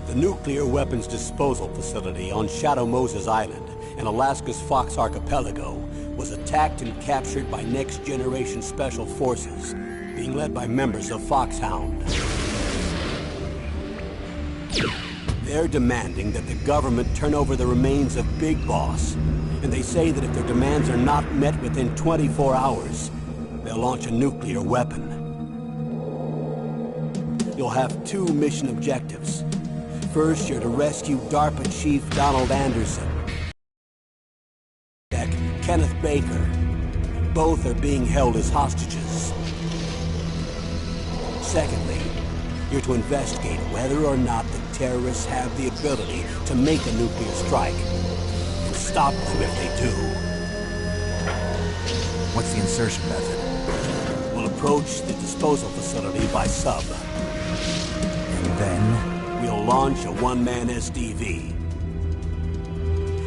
The nuclear weapons disposal facility on Shadow Moses Island in Alaska's Fox Archipelago was attacked and captured by next-generation special forces, being led by members of Foxhound. They're demanding that the government turn over the remains of Big Boss, and they say that if their demands are not met within 24 hours, they'll launch a nuclear weapon. You'll have two mission objectives. First, you're to rescue DARPA Chief Donald Anderson. Kenneth Baker. Both are being held as hostages. Secondly, you're to investigate whether or not the terrorists have the ability to make a nuclear strike, and stop them if they do. What's the insertion method? We'll approach the disposal facility by sub. And then? We'll launch a one-man SDV.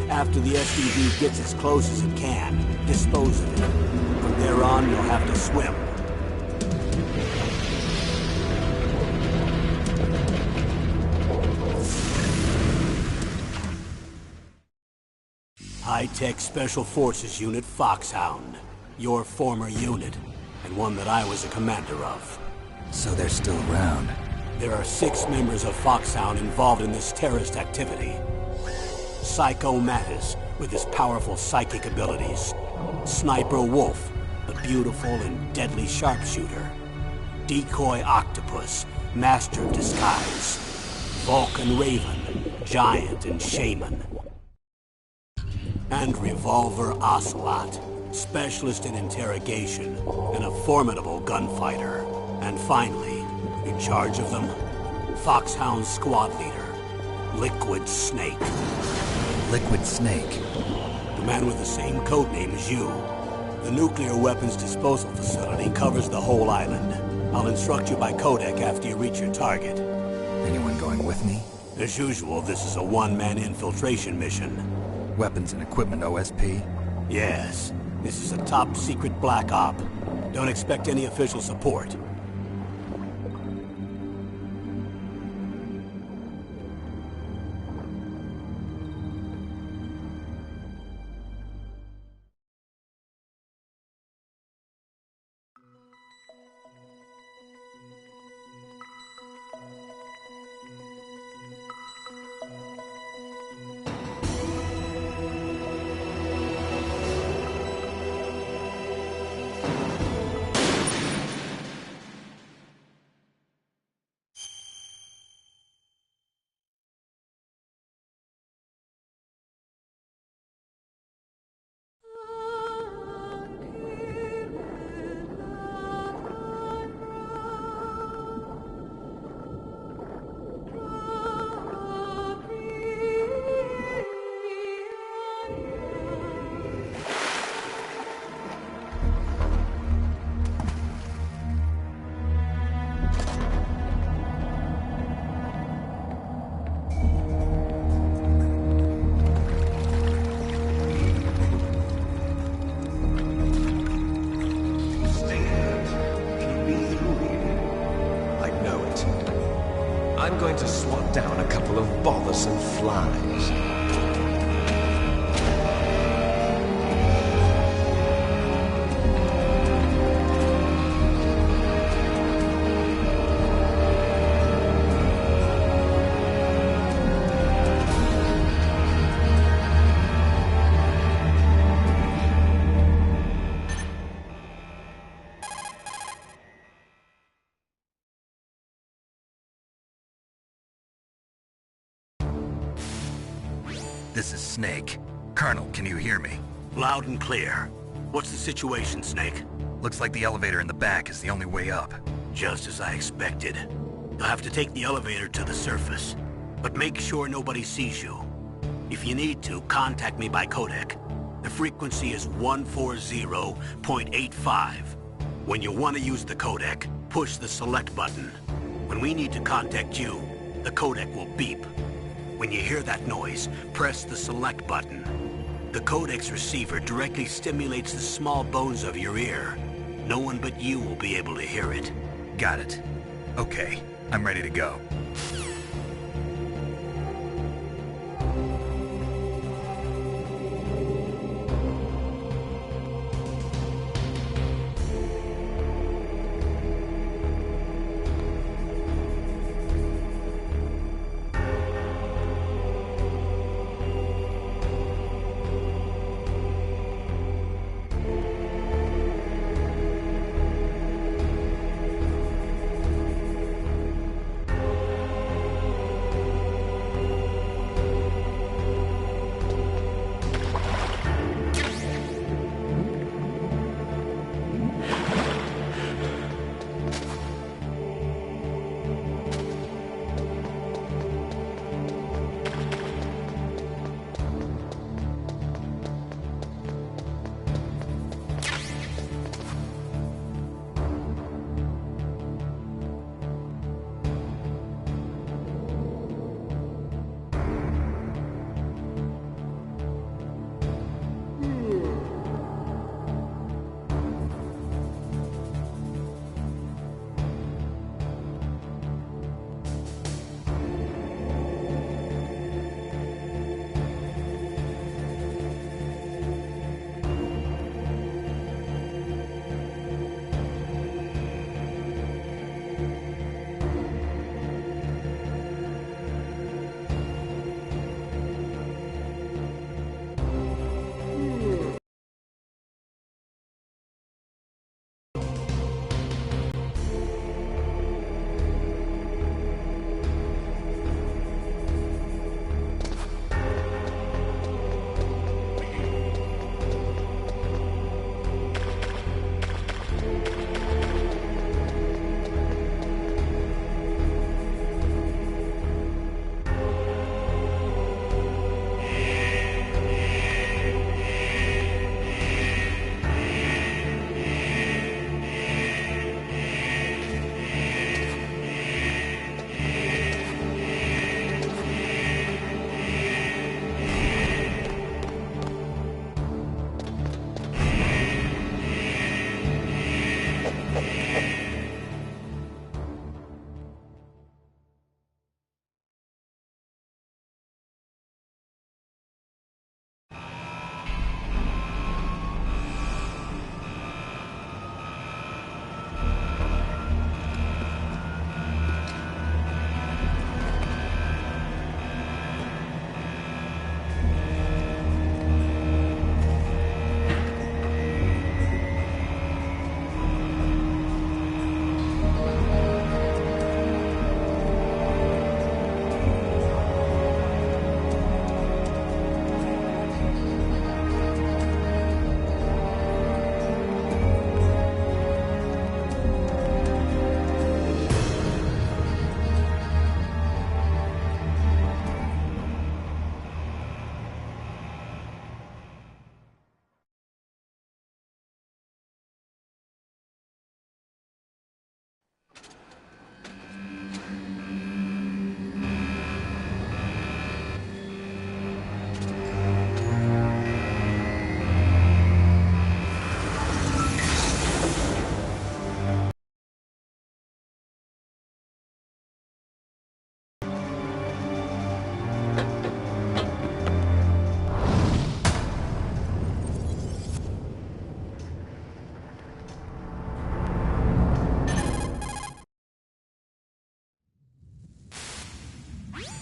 After the SDV gets as close as it can, dispose of it. From there on, you'll have to swim. High-Tech Special Forces Unit Foxhound. Your former unit, and one that I was a commander of. So they're still around. There are 6 members of Foxhound involved in this terrorist activity. Psycho Mattis, with his powerful psychic abilities. Sniper Wolf, the beautiful and deadly sharpshooter. Decoy Octopus, master of disguise. Vulcan Raven, giant and shaman. And Revolver Ocelot, specialist in interrogation and a formidable gunfighter. And finally, in charge of them, Foxhound squad leader, Liquid Snake. Liquid Snake? The man with the same codename as you. The nuclear weapons disposal facility covers the whole island. I'll instruct you by codec after you reach your target. Anyone going with me? As usual, this is a one-man infiltration mission. Weapons and equipment OSP? Yes. This is a top-secret black op. Don't expect any official support. I'm going to swat down a couple of bothersome flies. This is Snake. Colonel, can you hear me? Loud and clear. What's the situation, Snake? Looks like the elevator in the back is the only way up. Just as I expected. You'll have to take the elevator to the surface, but make sure nobody sees you. If you need to, contact me by codec. The frequency is 140.85. When you want to use the codec, push the select button. When we need to contact you, the codec will beep. When you hear that noise, press the select button. The codec's receiver directly stimulates the small bones of your ear. No one but you will be able to hear it. Got it. Okay, I'm ready to go.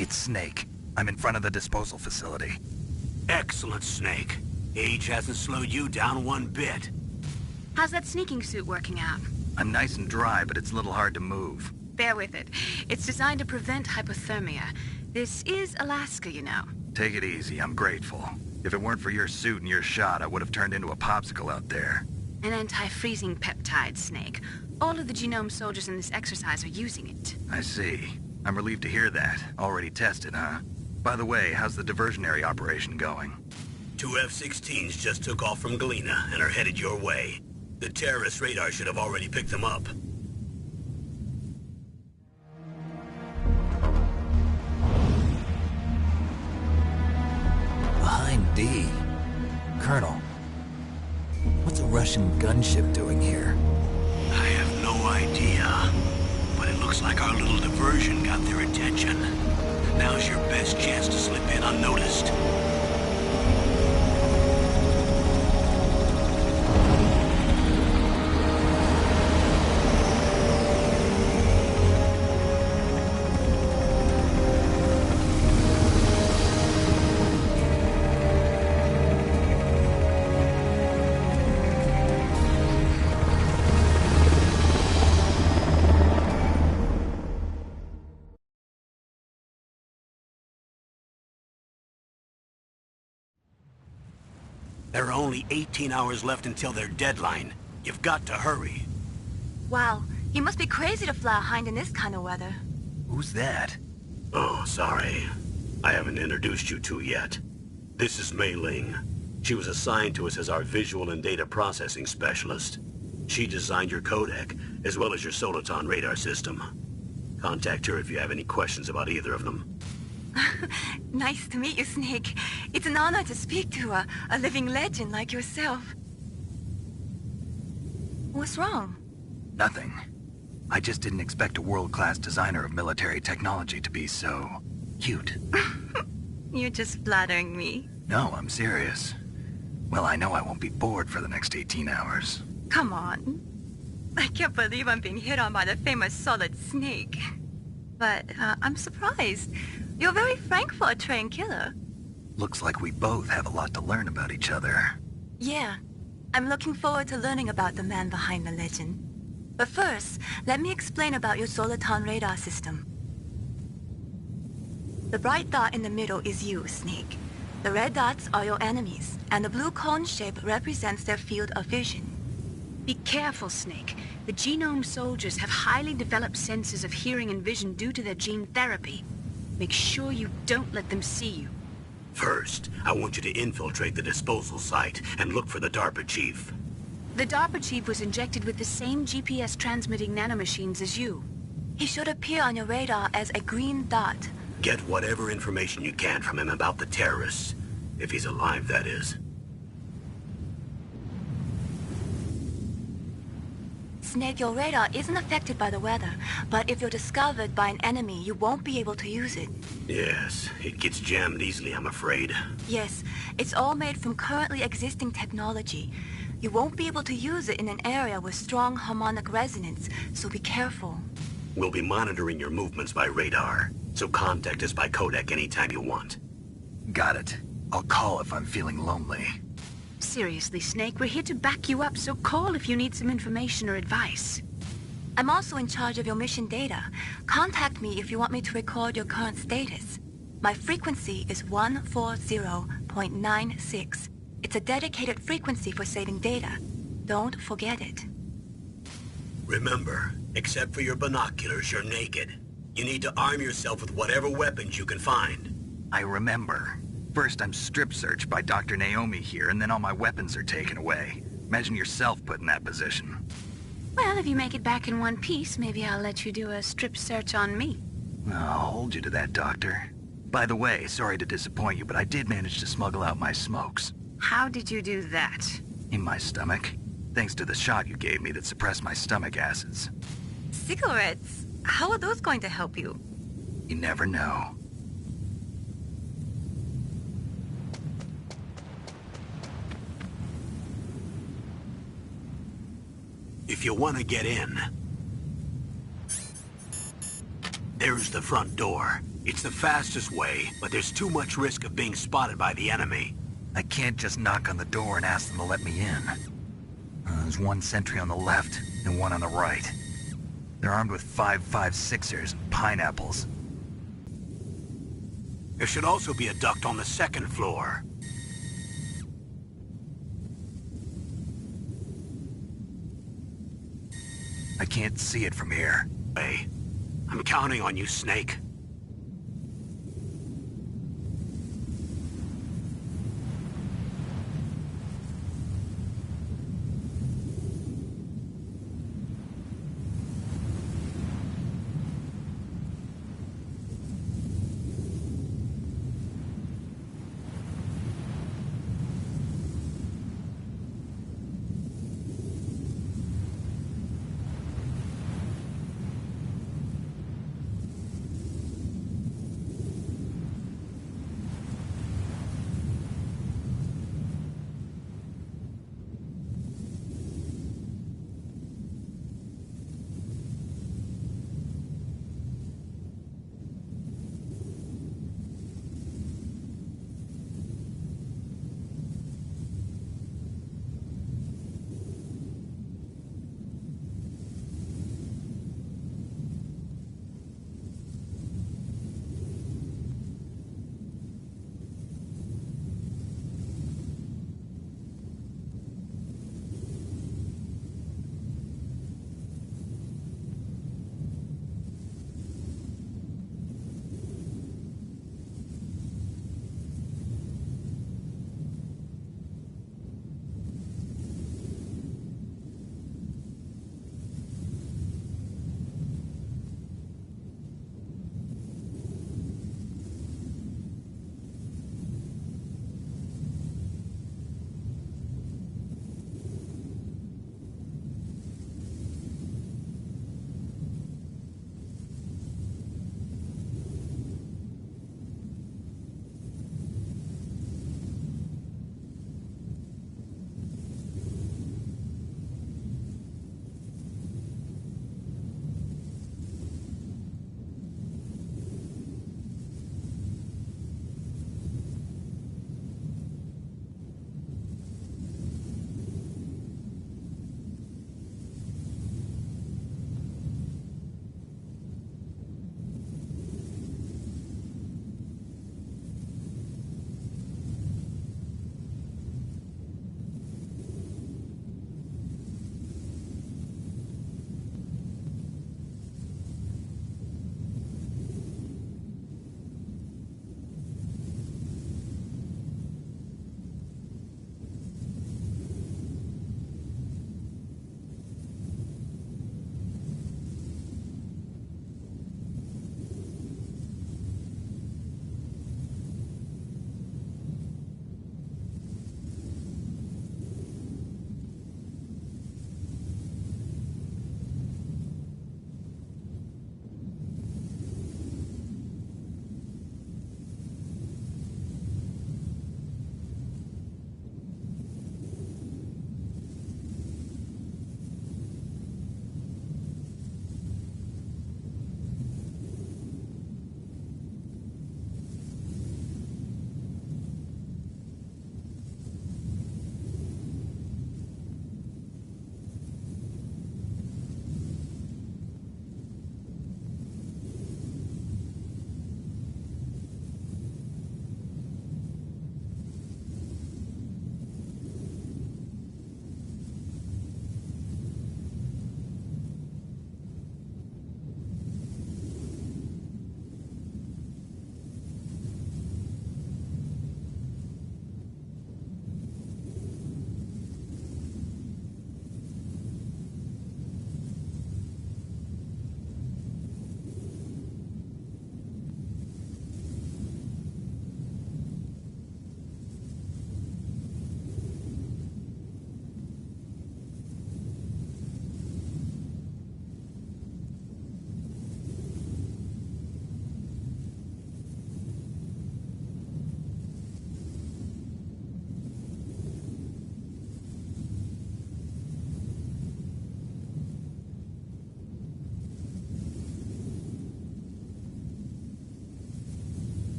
It's Snake. I'm in front of the disposal facility. Excellent, Snake. Age hasn't slowed you down one bit. How's that sneaking suit working out? I'm nice and dry, but it's a little hard to move. Bear with it. It's designed to prevent hypothermia. This is Alaska, you know. Take it easy, I'm grateful. If it weren't for your suit and your shot, I would have turned into a popsicle out there. An anti-freezing peptide, Snake. All of the genome soldiers in this exercise are using it. I see. I'm relieved to hear that. Already tested, huh? By the way, how's the diversionary operation going? 2 F-16s just took off from Galena and are headed your way. The terrorist radar should have already picked them up. Behind D. Colonel, what's a Russian gunship doing here? I have no idea, but it looks like our little diversion got their attention. Now's your best chance to slip in unnoticed. There are only 18 hours left until their deadline. You've got to hurry. Wow, he must be crazy to fly a hind in this kind of weather. Who's that? Oh, sorry. I haven't introduced you to yet. This is Mei Ling. She was assigned to us as our visual and data processing specialist. She designed your codec, as well as your Soliton radar system. Contact her if you have any questions about either of them. Nice to meet you, Snake. It's an honor to speak to a living legend like yourself. What's wrong? Nothing. I just didn't expect a world-class designer of military technology to be so cute. You're just flattering me. No, I'm serious. Well, I know I won't be bored for the next 18 hours. Come on. I can't believe I'm being hit on by the famous Solid Snake. But I'm surprised. You're very frank for a trained killer. Looks like we both have a lot to learn about each other. Yeah. I'm looking forward to learning about the man behind the legend. But first, let me explain about your Soliton radar system. The bright dot in the middle is you, Snake. The red dots are your enemies, and the blue cone shape represents their field of vision. Be careful, Snake. The genome soldiers have highly developed senses of hearing and vision due to their gene therapy. Make sure you don't let them see you. First, I want you to infiltrate the disposal site and look for the DARPA chief. The DARPA chief was injected with the same GPS transmitting nanomachines as you. He should appear on your radar as a green dot. Get whatever information you can from him about the terrorists. If he's alive, that is. Snake, your radar isn't affected by the weather, but if you're discovered by an enemy, you won't be able to use it. Yes, it gets jammed easily, I'm afraid. Yes, it's all made from currently existing technology. You won't be able to use it in an area with strong harmonic resonance, so be careful. We'll be monitoring your movements by radar, so contact us by codec anytime you want. Got it. I'll call if I'm feeling lonely. Seriously, Snake, we're here to back you up, so call if you need some information or advice. I'm also in charge of your mission data. Contact me if you want me to record your current status. My frequency is 140.96. It's a dedicated frequency for saving data. Don't forget it. Remember, except for your binoculars, you're naked. You need to arm yourself with whatever weapons you can find. I remember. First, I'm strip searched by Dr. Naomi here, and then all my weapons are taken away. Imagine yourself put in that position. Well, if you make it back in one piece, maybe I'll let you do a strip search on me. I'll hold you to that, Doctor. By the way, sorry to disappoint you, but I did manage to smuggle out my smokes. How did you do that? In my stomach. Thanks to the shot you gave me that suppressed my stomach acids. Cigarettes? How are those going to help you? You never know. If you want to get in, there's the front door. It's the fastest way, but there's too much risk of being spotted by the enemy. I can't just knock on the door and ask them to let me in. There's one sentry on the left and one on the right. They're armed with 5.56ers and pineapples. There should also be a duct on the second floor. can't see it from here. Hey, I'm counting on you, Snake.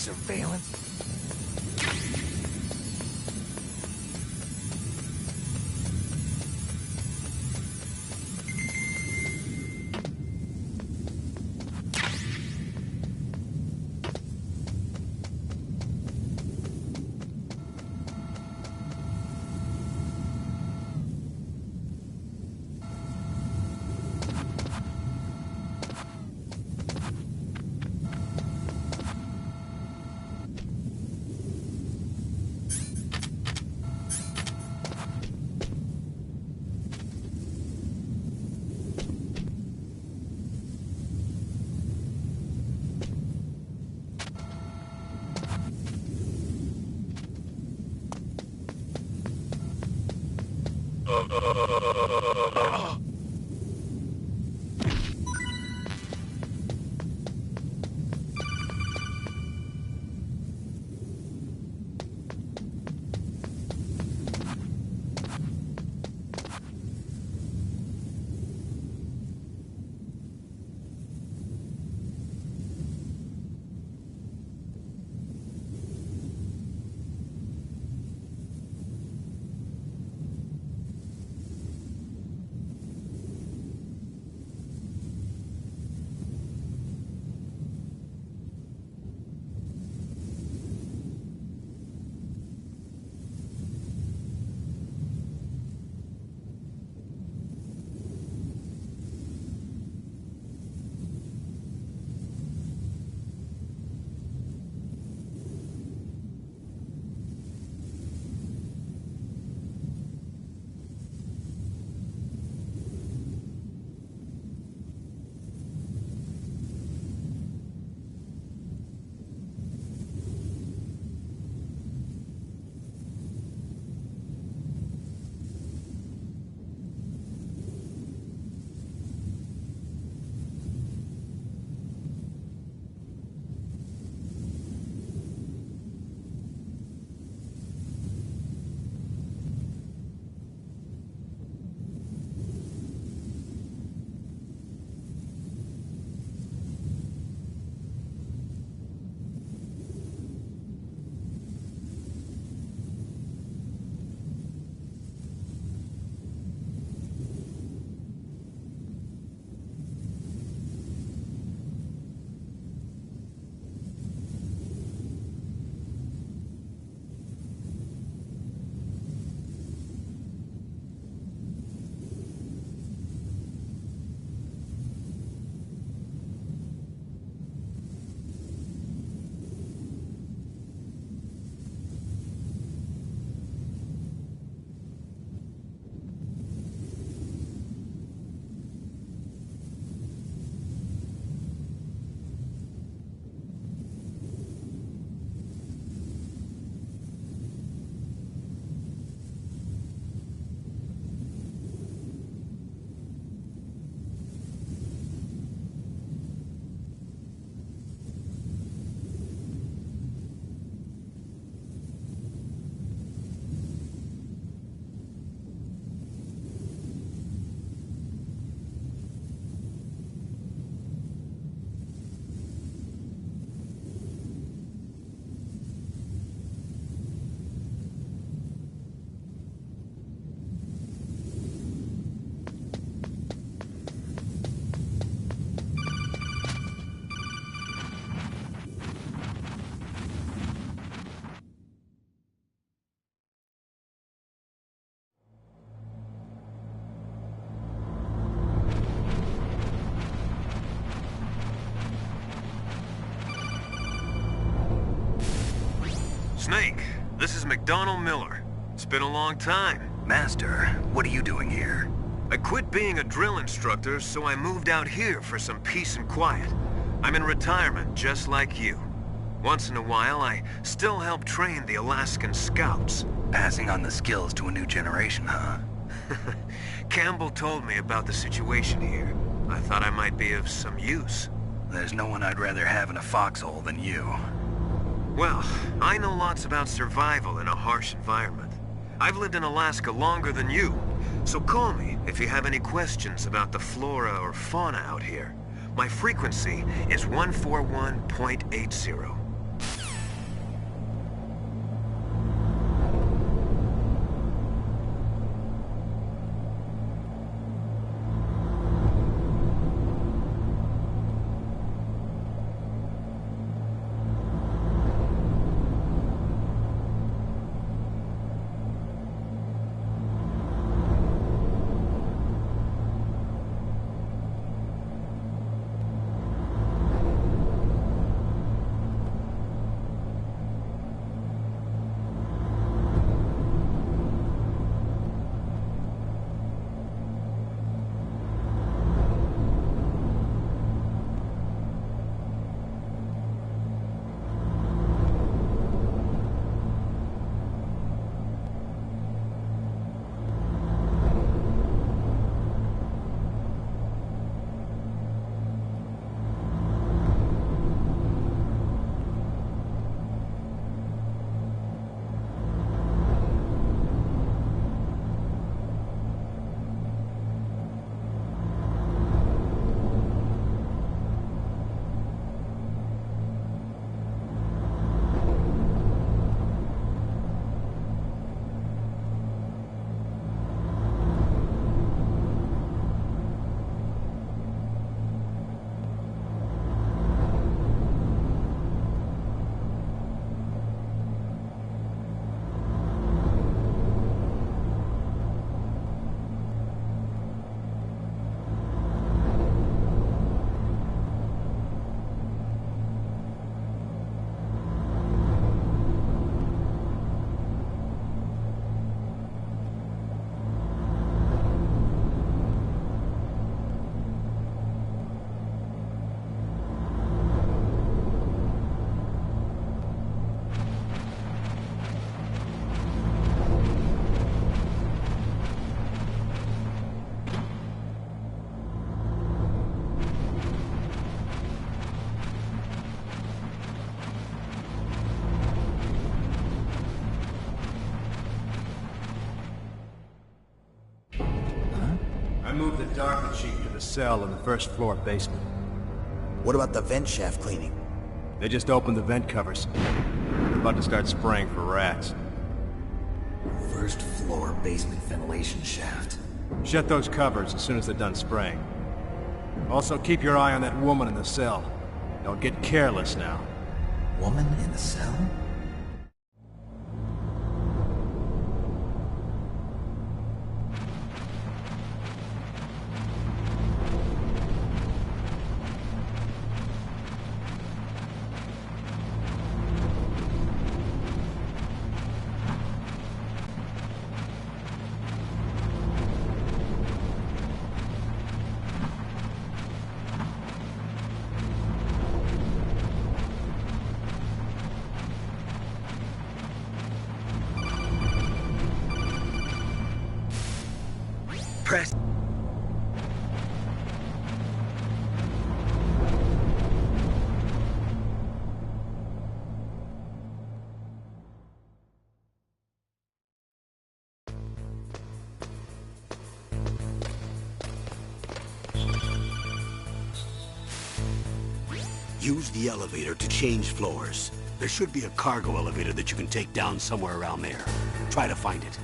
surveillance. Snake, this is McDonald Miller. It's been a long time. Master, what are you doing here? I quit being a drill instructor, so I moved out here for some peace and quiet. I'm in retirement, just like you. Once in a while, I still help train the Alaskan Scouts. Passing on the skills to a new generation, huh? Campbell told me about the situation here. I thought I might be of some use. There's no one I'd rather have in a foxhole than you. Well, I know lots about survival in a harsh environment. I've lived in Alaska longer than you, so call me if you have any questions about the flora or fauna out here. My frequency is 141.80. Dark Chief to the cell in the first floor basement. What about the vent shaft cleaning? They just opened the vent covers. They're about to start spraying for rats. First floor basement ventilation shaft. Shut those covers as soon as they're done spraying. Also, keep your eye on that woman in the cell. Don't get careless now. Woman in the cell? Press. Use the elevator to change floors. There should be a cargo elevator that you can take down somewhere around there. Try to find it.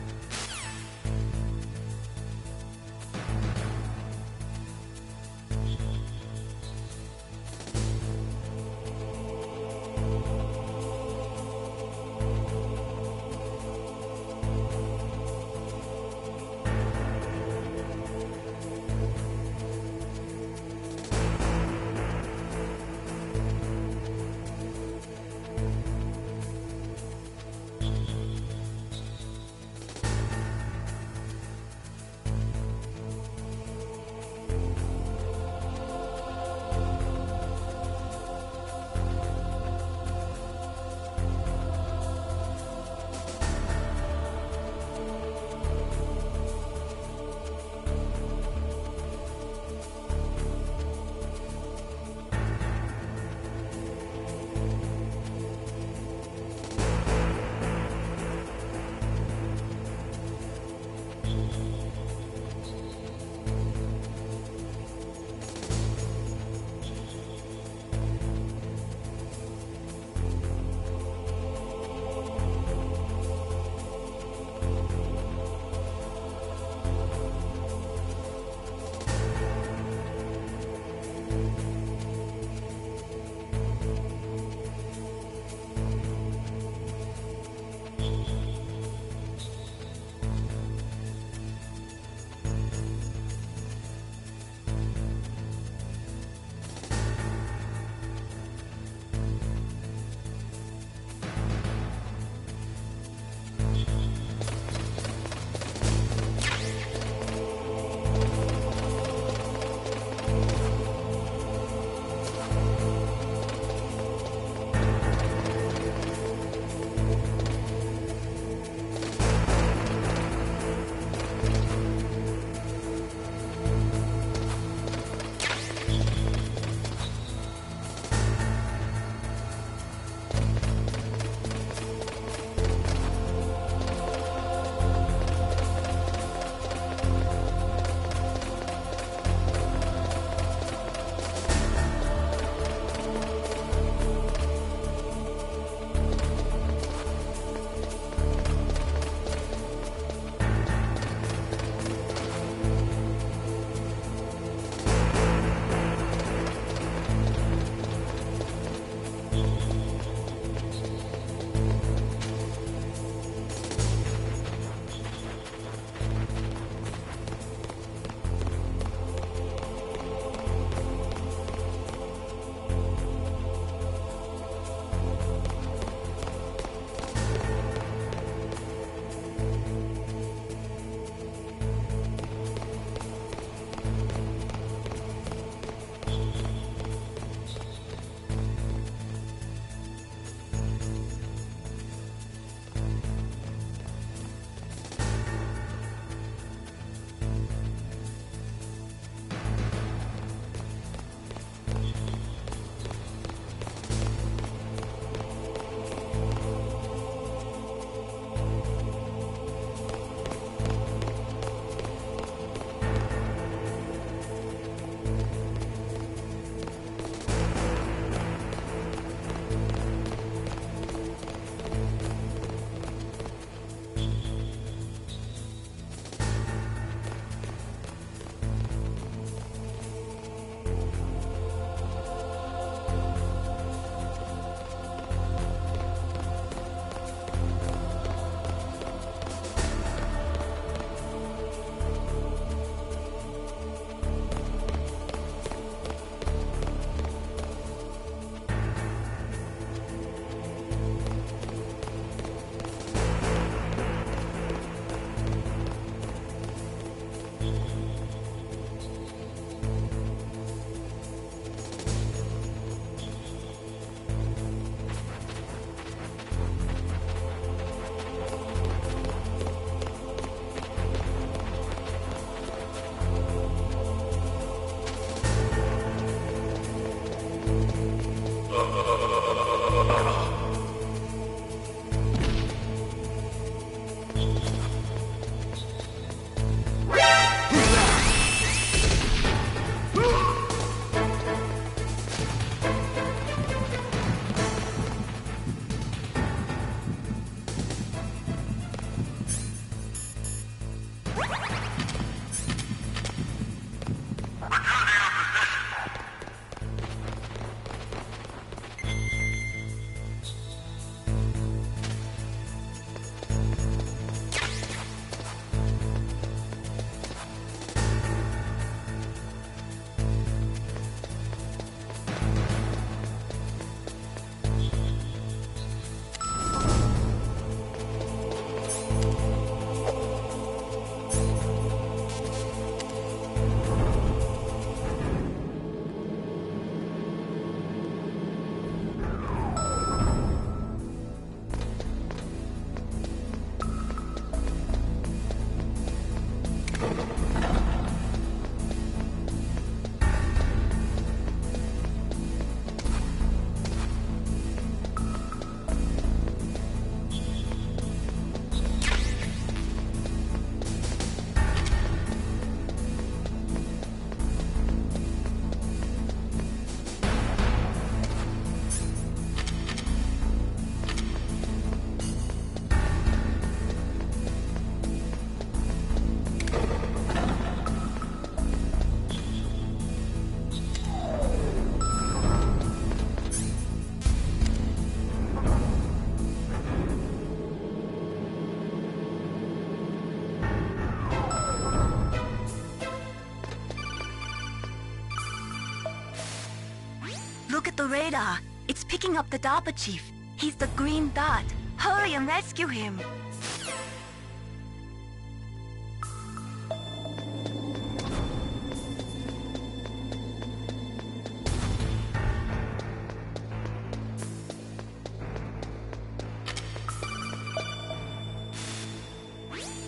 radar. It's picking up the DARPA chief. He's the green dot. Hurry and rescue him.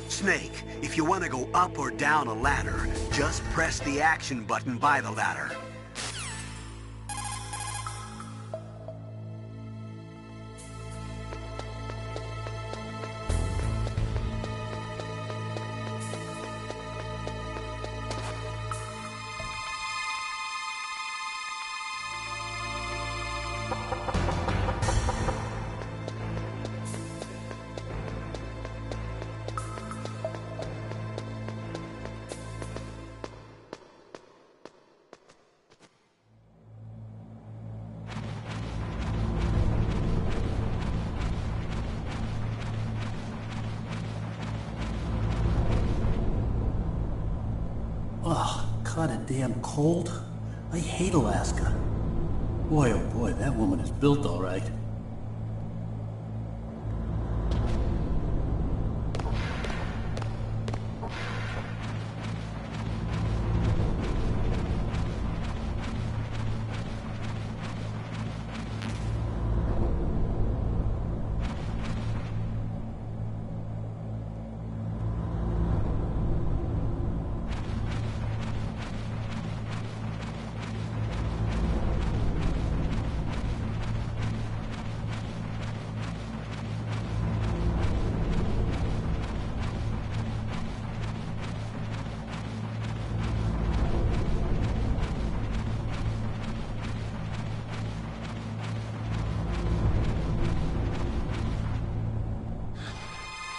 Snake, if you want to go up or down a ladder, just press the action button by the ladder. Ugh, kinda damn cold. I hate Alaska. Boy, oh boy, that woman is built all right.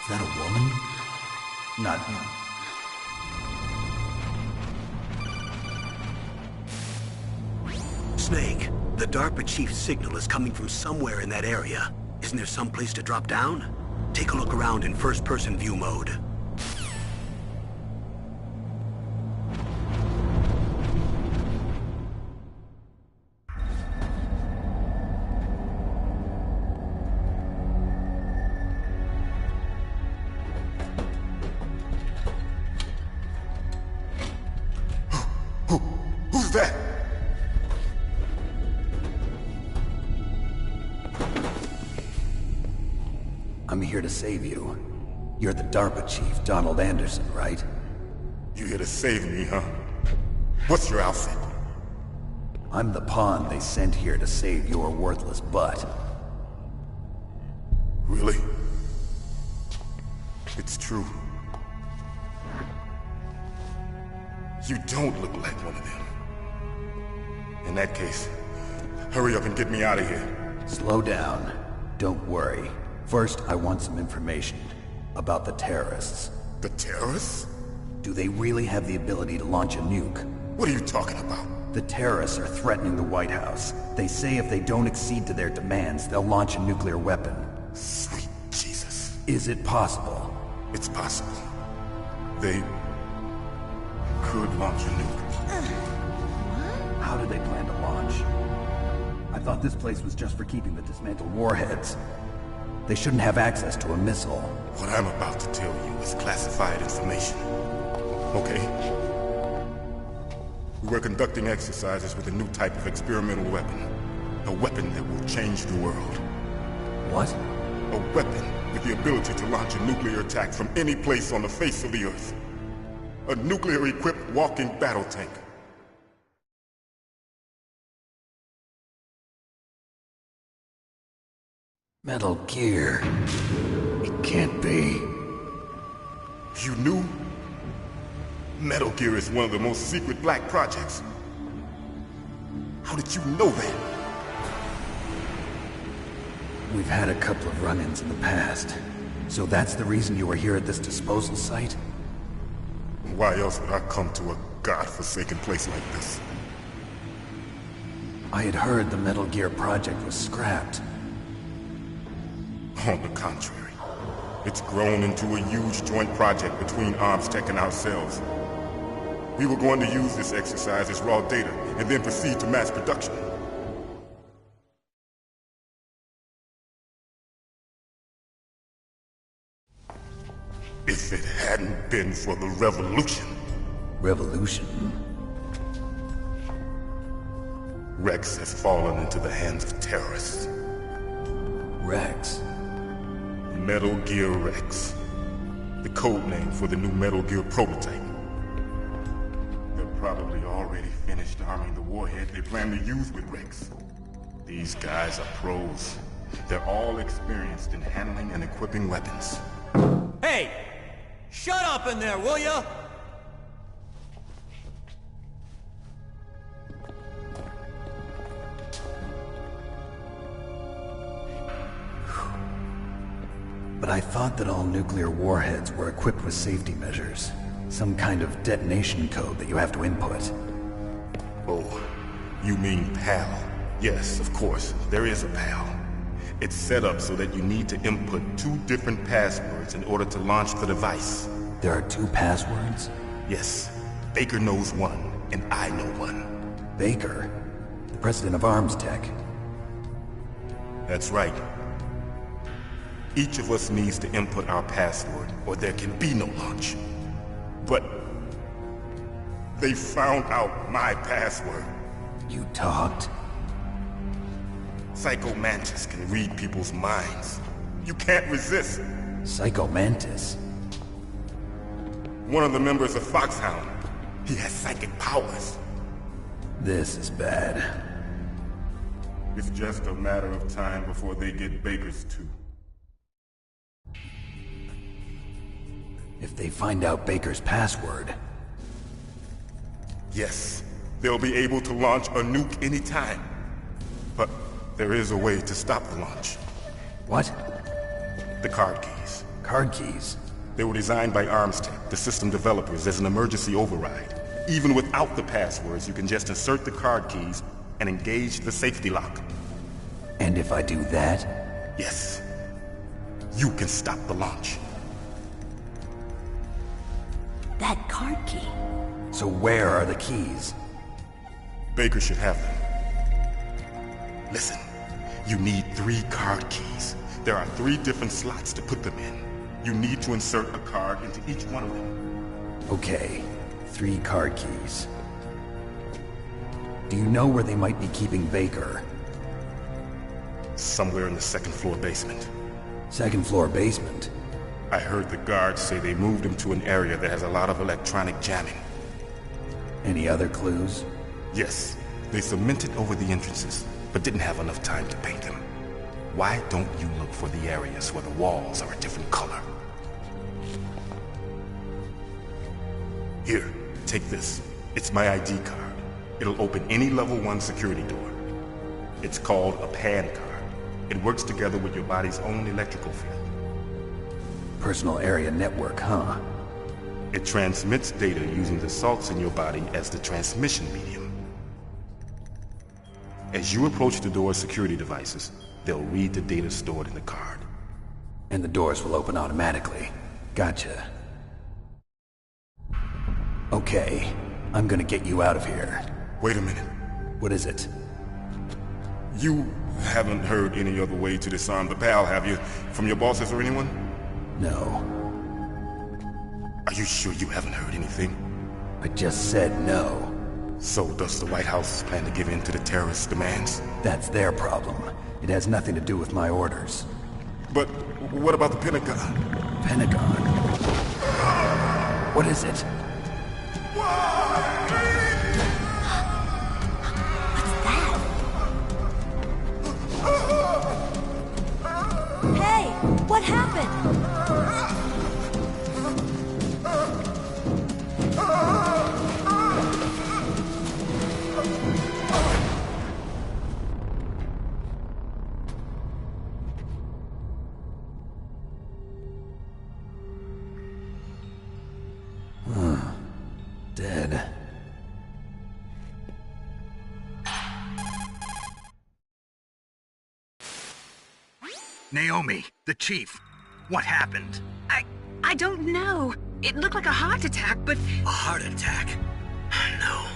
Is that a woman? Not... Snake, the DARPA chief's signal is coming from somewhere in that area. Isn't there some place to drop down? Take a look around in first-person view mode. Who's that? I'm here to save you. You're the DARPA chief, Donald Anderson, right? You here to save me, huh? What's your outfit? I'm the pawn they sent here to save your worthless butt. Really? It's true. You don't look like one of them. In that case, hurry up and get me out of here. Slow down. Don't worry. First, I want some information about the terrorists. The terrorists? Do they really have the ability to launch a nuke? What are you talking about? The terrorists are threatening the White House. They say if they don't accede to their demands, they'll launch a nuclear weapon. Sweet Jesus. Is it possible? It's possible. They could launch a nuke. How do they plan to launch? I thought this place was just for keeping the dismantled warheads. They shouldn't have access to a missile. What I'm about to tell you is classified information. Okay? We're conducting exercises with a new type of experimental weapon. A weapon that will change the world. What? A weapon with the ability to launch a nuclear attack from any place on the face of the Earth. A nuclear-equipped walking battle tank. Metal Gear. It can't be. You knew? Metal Gear is one of the most secret black projects. How did you know that? We've had a couple of run-ins in the past. So that's the reason you were here at this disposal site? Why else would I come to a godforsaken place like this? I had heard the Metal Gear project was scrapped. On the contrary, it's grown into a huge joint project between ArmsTech and ourselves. We were going to use this exercise as raw data and then proceed to mass production. If it hadn't been for the revolution. Revolution? Rex has fallen into the hands of terrorists. Rex? Metal Gear Rex. The code name for the new Metal Gear prototype. They're probably already finished arming the warhead they plan to use with Rex. These guys are pros. They're all experienced in handling and equipping weapons. Hey! Shut up in there, will ya? But I thought that all nuclear warheads were equipped with safety measures. Some kind of detonation code that you have to input. Oh, you mean PAL? Yes, of course, there is a PAL. It's set up so that you need to input 2 different passwords in order to launch the device. There are 2 passwords? Yes. Baker knows one, and I know one. Baker? The president of Arms Tech? That's right. Each of us needs to input our password, or there can be no launch. But they found out my password. You talked? Psycho Mantis can read people's minds. You can't resist. Psycho Mantis? One of the members of Foxhound. He has psychic powers. This is bad. It's just a matter of time before they get Baker's too. If they find out Baker's password... Yes, they'll be able to launch a nuke anytime. But there is a way to stop the launch. What? The card keys. Card keys? They were designed by Arms Tech, the system developers, as an emergency override. Even without the passwords, you can just insert the card keys and engage the safety lock. And if I do that? Yes. You can stop the launch. That card key. So where are the keys? Baker should have them. Listen, you need 3 card keys. There are 3 different slots to put them in. You need to insert a card into each one of them. Okay, 3 card keys. Do you know where they might be keeping Baker? Somewhere in the 2nd floor basement. 2nd floor basement? I heard the guards say they moved him to an area that has a lot of electronic jamming. Any other clues? Yes. They cemented over the entrances, but didn't have enough time to paint them. Why don't you look for the areas where the walls are a different color? Here, take this. It's my ID card. It'll open any level 1 security door. It's called a PAN card. It works together with your body's own electrical field. Personal area network, huh? It transmits data using the salts in your body as the transmission medium. As you approach the door's security devices, they'll read the data stored in the card. And the doors will open automatically. Gotcha. Okay, I'm gonna get you out of here. Wait a minute. What is it? You haven't heard any other way to disarm the PAL, have you? From your bosses or anyone? No. Are you sure you haven't heard anything? I just said no. So does the White House plan to give in to the terrorists' demands? That's their problem. It has nothing to do with my orders. But what about the Pentagon? Pentagon? What is it? Hey, what happened? Dead. Naomi, the chief. What happened? I don't know. It looked like a heart attack, but... A heart attack? No.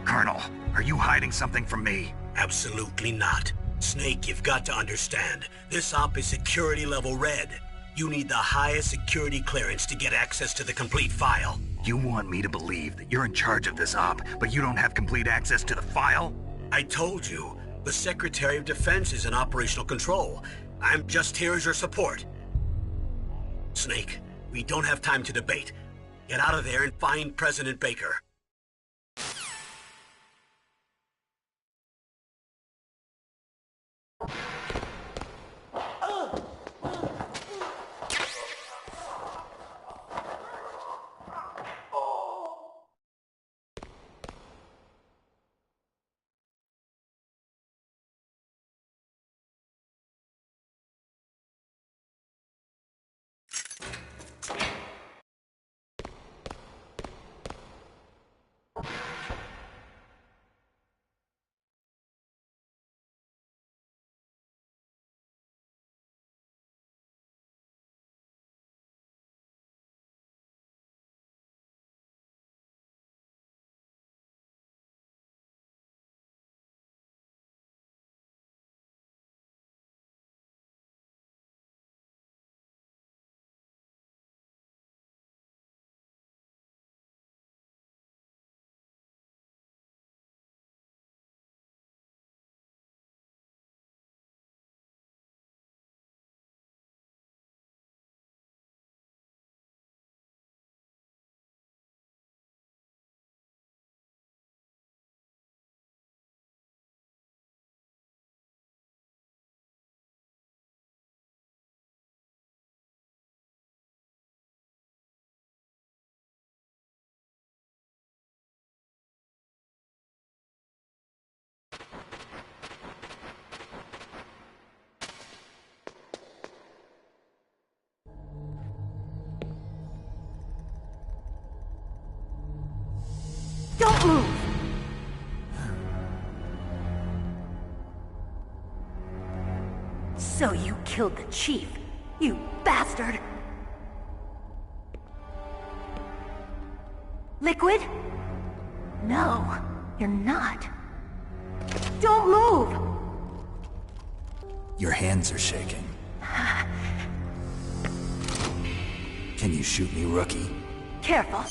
Colonel, are you hiding something from me? Absolutely not. Snake, you've got to understand. This op is security level red. You need the highest security clearance to get access to the complete file. You want me to believe that you're in charge of this op, but you don't have complete access to the file? I told you, the Secretary of Defense is in operational control. I'm just here as your support. Snake, we don't have time to debate. Get out of there and find President Baker. Don't move! So you killed the chief, you bastard! Liquid? No, you're not. Don't move! Your hands are shaking. Can you shoot me, rookie? Careful.